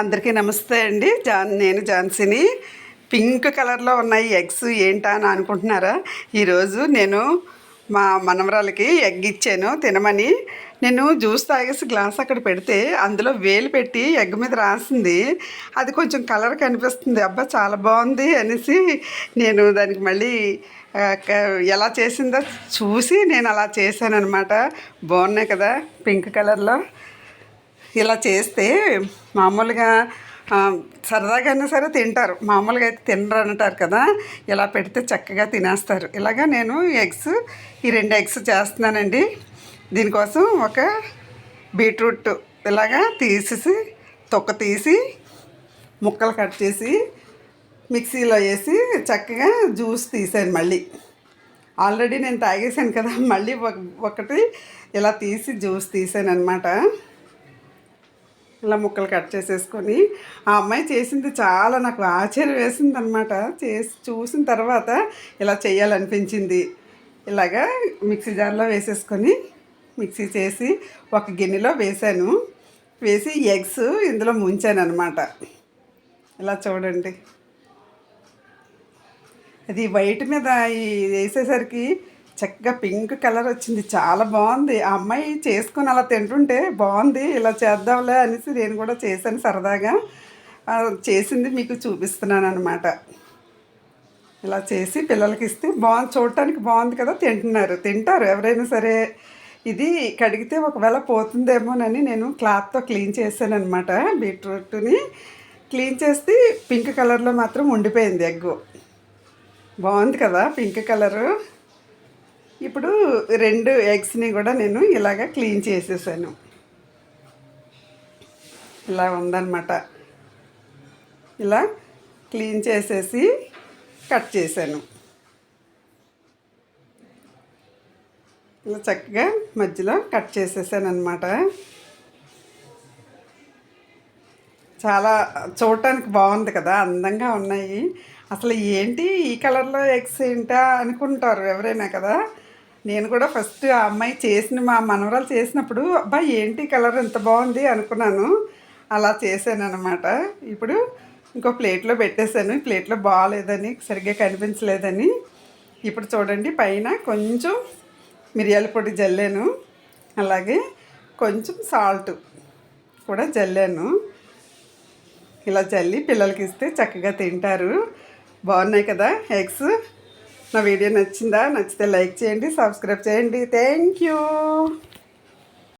అందరికీ నమస్తే అండి. నేను ఝాన్సీని. పింక్ కలర్లో ఉన్నాయి ఎగ్స్ ఏంటా అని అనుకుంటున్నారా? ఈరోజు నేను మా మనవరాలకి ఎగ్ ఇచ్చాను తినమని. నేను జ్యూస్ తాగేసి గ్లాస్ అక్కడ పెడితే అందులో వేలు పెట్టి ఎగ్ మీద రాసింది. అది కొంచెం కలర్ కనిపిస్తుంది. అబ్బా చాలా బాగుంది అనేసి నేను దానికి మళ్ళీ ఎలా చేసిందో చూసి నేను అలా చేశాను అనమాట. బాగున్నాయి కదా పింక్ కలర్లో. ఇలా చేస్తే మామూలుగా సరదాగానే సరే తింటారు, మామూలుగా అయితే తినరు అంటారు కదా. ఇలా పెడితే చక్కగా తినేస్తారు. ఇలాగా నేను ఈ 2 ఎగ్స్ చేస్తున్నానండి. దీనికోసం ఒక బీట్రూట్ ఇలాగా తీసేసి తొక్క తీసి ముక్కలు కట్ చేసి మిక్సీలో వేసి చక్కగా జ్యూస్ తీసాను. మళ్ళీ ఆల్రెడీ నేను తాగేసాను కదా, మళ్ళీ ఒకటి ఇలా తీసి జ్యూస్ తీసాను అనమాట. ఇలా ముక్కలు కట్ చేసేసుకొని ఆ అమ్మాయి చేసింది చాలా నాకు ఆశ్చర్యం వేసింది అనమాట. చూసిన తర్వాత ఇలా చేయాలనిపించింది. ఇలాగా మిక్సీ జార్లో వేసేసుకొని మిక్సీ చేసి ఒక గిన్నెలో వేసాను. వేసి ఎగ్స్ ఇందులో ముంచాను అనమాట. ఇలా చూడండి, అది వైట్ మీద వేసేసరికి చక్కగా పింక్ కలర్ వచ్చింది. చాలా బాగుంది. ఆ అమ్మాయి చేసుకుని అలా తింటుంటే బాగుంది, ఇలా చేద్దాంలే అనేసి నేను కూడా చేశాను సరదాగా. చేసింది మీకు చూపిస్తున్నాను అనమాట. ఇలా చేసి పిల్లలకి ఇస్తే చూడటానికి బాగుంది కదా, తింటారు ఎవరైనా సరే. ఇది కడిగితే ఒకవేళ పోతుందేమోనని నేను క్లాత్తో క్లీన్ చేశాను అనమాట. బీట్రూట్ని క్లీన్ చేస్తే పింక్ కలర్లో మాత్రం ఉండిపోయింది ఎగ్గు. బాగుంది కదా పింక్ కలరు. ఇప్పుడు 2 ఎగ్స్ని కూడా నేను ఇలాగ క్లీన్ చేసేసాను. ఇలా ఉందన్నమాట. ఇలా క్లీన్ చేసేసి కట్ చేశాను. ఇలా చక్కగా మధ్యలో కట్ చేసేసాను అనమాట. చాలా చూడటానికి బాగుంది కదా, అందంగా ఉన్నాయి. అసలు ఏంటి ఈ కలర్లో ఎగ్స్ ఏంటా అనుకుంటారు ఎవరైనా కదా. నేను కూడా ఫస్ట్ ఆ అమ్మాయి మా మనవరాలు చేసినప్పుడు అబ్బా ఏంటి కలర్ ఎంత బాగుంది అనుకున్నాను. అలా చేశాను అనమాట. ఇప్పుడు ఇంకో ప్లేట్లో పెట్టేశాను. ప్లేట్లో బాగాలేదని, సరిగ్గా కనిపించలేదని. ఇప్పుడు చూడండి, పైన కొంచెం మిరియాల పొడి జల్లాను, అలాగే కొంచెం సాల్ట్ కూడా జల్లాను. ఇలా జల్లి పిల్లలకి ఇస్తే చక్కగా తింటారు. బాగున్నాయి కదా ఎగ్స్. నా వీడియో నచ్చితే లైక్ చేయండి, సబ్స్క్రైబ్ చేయండి. Thank you.